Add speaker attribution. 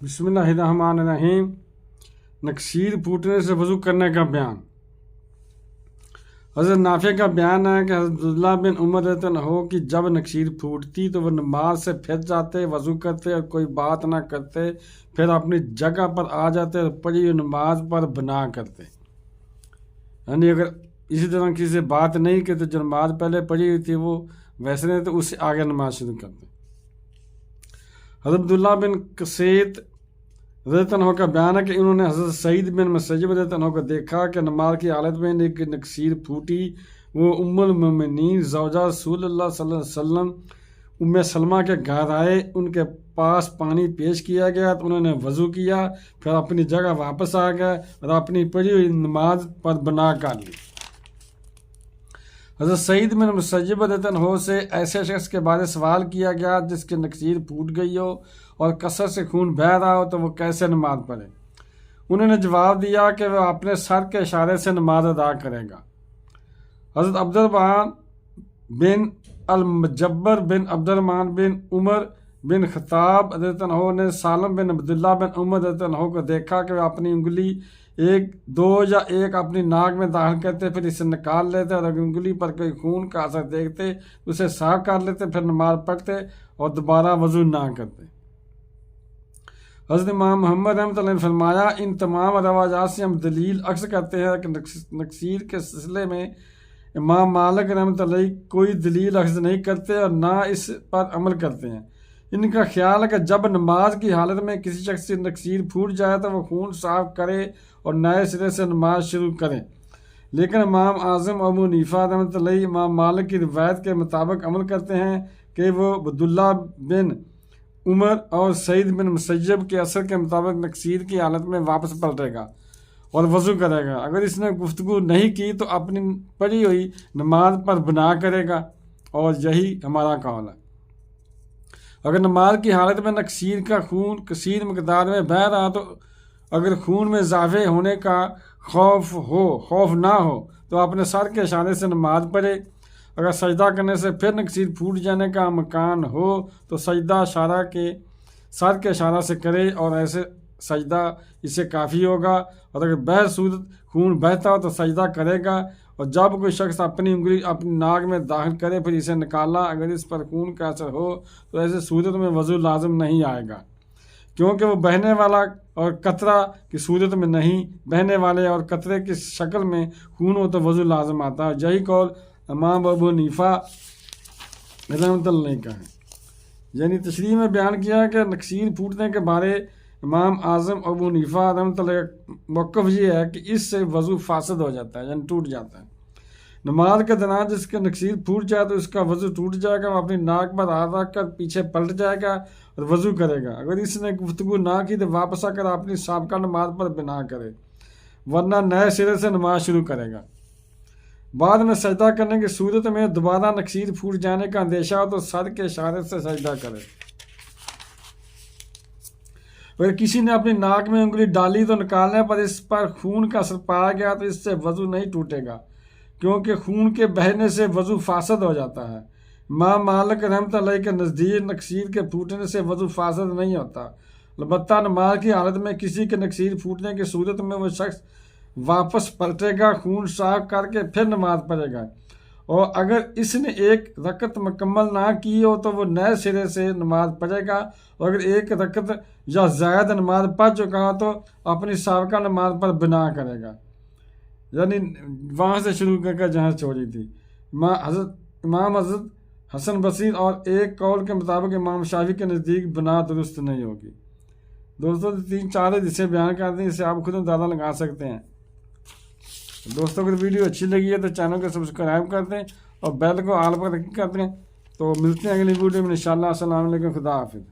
Speaker 1: بسم اللہ الرحمن الرحیم۔ نکسیر پھوٹنے سے وضو کرنے کا بیان۔ حضرت نافع کا بیان ہے کہ حضرت عبداللہ بن عمر رضی اللہ عنہ کی جب نکسیر پھوٹتی تو وہ نماز سے پھر جاتے، وضو کرتے اور کوئی بات نہ کرتے، پھر اپنی جگہ پر آ جاتے اور پڑھی ہوئی نماز پر بنا کرتے۔ یعنی اگر اسی طرح کسی سے بات نہیں کرتے، جو نماز پہلے پڑھی ہوئی تھی وہ ویسے نہیں تو اس سے آگے نماز شروع کرتے۔ حضرت عبداللہ بن قصیت رضی اللہ عنہ کا بیان ہے کہ انہوں نے حضرت سعید بن مسیب رضی اللہ عنہ کو دیکھا کہ نماز کی حالت میں ایک نکسیر پھوٹی۔ وہ ام المؤمنین زوجہ رسول اللہ صلی اللہ علیہ وسلم ام سلمہ کے گھر آئے، ان کے پاس پانی پیش کیا گیا تو انہوں نے وضو کیا، پھر اپنی جگہ واپس آ گئے اور اپنی پڑھی ہوئی نماز پر بنا کر لی۔ حضرت سعید بن مسیب رضی اللہ عنہ سے ایسے شخص کے بارے سوال کیا گیا جس کی نکسیر پھوٹ گئی ہو اور کثرت سے خون بہہ رہا ہو تو وہ کیسے نماز پڑھے؟ انہوں نے جواب دیا کہ وہ اپنے سر کے اشارے سے نماز ادا کرے گا۔ حضرت عبد الرحمن بن المجبر بن عبد الرحمن بن عمر بن خطاب رضی اللہ عنہ نے سالم بن عبداللہ بن عمر رضی اللہ عنہ کو دیکھا کہ وہ اپنی انگلی ایک اپنی ناک میں داخل کرتے، پھر اسے نکال لیتے اور اگر انگلی پر کوئی خون کا اثر دیکھتے اسے صاف کر لیتے، پھر نماز پڑھتے اور دوبارہ وضو نہ کرتے۔ حضرت امام محمد رحمۃ اللہ نے فرمایا، ان تمام روایات سے ہم دلیل اخذ کرتے ہیں کہ نکسیر کے سلسلے میں امام مالک رحمۃ اللہ کوئی دلیل اخذ نہیں کرتے اور نہ اس پر عمل کرتے ہیں۔ ان کا خیال ہے کہ جب نماز کی حالت میں کسی شخص سے نکسیر پھوٹ جائے تو وہ خون صاف کرے اور نئے سرے سے نماز شروع کرے، لیکن امام اعظم ابو حنیفہ رحمۃ اللہ امام مالک کی روایت کے مطابق عمل کرتے ہیں کہ وہ عبداللہ بن عمر اور سعید بن مسیب کے اثر کے مطابق نکسیر کی حالت میں واپس پلٹے گا اور وضو کرے گا۔ اگر اس نے گفتگو نہیں کی تو اپنی پڑھی ہوئی نماز پر بنا کرے گا، اور یہی ہمارا قول ہے۔ اگر نماز کی حالت میں نکسیر کا خون کثیر مقدار میں بہہ رہا تو اگر خون میں اضافے ہونے کا خوف نہ ہو تو اپنے سر کے اشارے سے نماز پڑھے۔ اگر سجدہ کرنے سے پھر نکسیر پھوٹ جانے کا امکان ہو تو سجدہ سر کے اشارہ سے کرے اور ایسے سجدہ اس سے کافی ہوگا، اور اگر بہر صورت خون بہتا ہو تو سجدہ کرے گا، اور جب کوئی شخص اپنی انگلی اپنی ناک میں داخل کرے پھر اسے نکالا اگر اس پر خون کا اثر ہو تو ایسے صورت میں وضو لازم نہیں آئے گا، کیونکہ وہ بہنے والا اور قطرہ کی صورت میں نہیں، بہنے والے اور قطرے کی شکل میں خون ہو تو وضو لازم آتا ہے۔ یہی قول امام ابو حنیفہ رحمۃ اللہ کا ہے۔ یعنی تشریح میں بیان کیا کہ نکسیر پھوٹنے کے بارے امام اعظم ابو حنیفہ رحمۃ اللہ کا موقف یہ ہے کہ اس سے وضو فاسد ہو جاتا ہے، یعنی ٹوٹ جاتا ہے۔ نماز کے دوران جس کے نکسیر پھوٹ جائے تو اس کا وضو ٹوٹ جائے گا، وہ اپنی ناک پر ہاتھ رکھ کر پیچھے پلٹ جائے گا اور وضو کرے گا۔ اگر اس نے گفتگو نہ کی تو واپس آ کر اپنی سابقہ نماز پر بنا کرے، ورنہ نئے سرے سے نماز شروع کرے گا۔ بعد میں سجدہ کرنے کی صورت میں دوبارہ نکسیر پھوٹ جانے کا اندیشہ ہو تو سر کے اشارے سے سجدہ کرے۔ اگر کسی نے اپنی ناک میں انگلی ڈالی تو نکالنے پر اس پر خون کا اثر پایا گیا تو اس سے وضو نہیں ٹوٹے گا، کیونکہ خون کے بہنے سے وضو فاسد ہو جاتا ہے۔ امام مالک رحمۃ اللہ کے نزدیک نکسیر کے پھوٹنے سے وضو فاسد نہیں ہوتا، البتہ نماز کی حالت میں کسی کے نکسیر پھوٹنے کی صورت میں وہ شخص واپس پلٹے گا، خون صاف کر کے پھر نماز پڑھے گا، اور اگر اس نے ایک رکعت مکمل نہ کی ہو تو وہ نئے سرے سے نماز پڑھے گا، اور اگر ایک رکعت یا زائد نماز پڑھ چکا ہو تو اپنی سابقہ نماز پر بنا کرے گا، یعنی وہاں سے شروع کر کے جہاں چھوڑی تھی۔ امام حضرت حسن بصری اور ایک قول کے مطابق امام شافعی کے نزدیک بنا درست نہیں ہوگی۔ دوستوں 3-4 جسے بیان کر دیں، اسے آپ خود اندازہ لگا سکتے ہیں۔ دوستوں اگر ویڈیو اچھی لگی ہے تو چینل کو سبسکرائب کر دیں اور بیل کو آل پر کر دیں۔ تو ملتے ہیں اگلی ویڈیو میں انشاءاللہ۔ السلام علیکم، خدا حافظ۔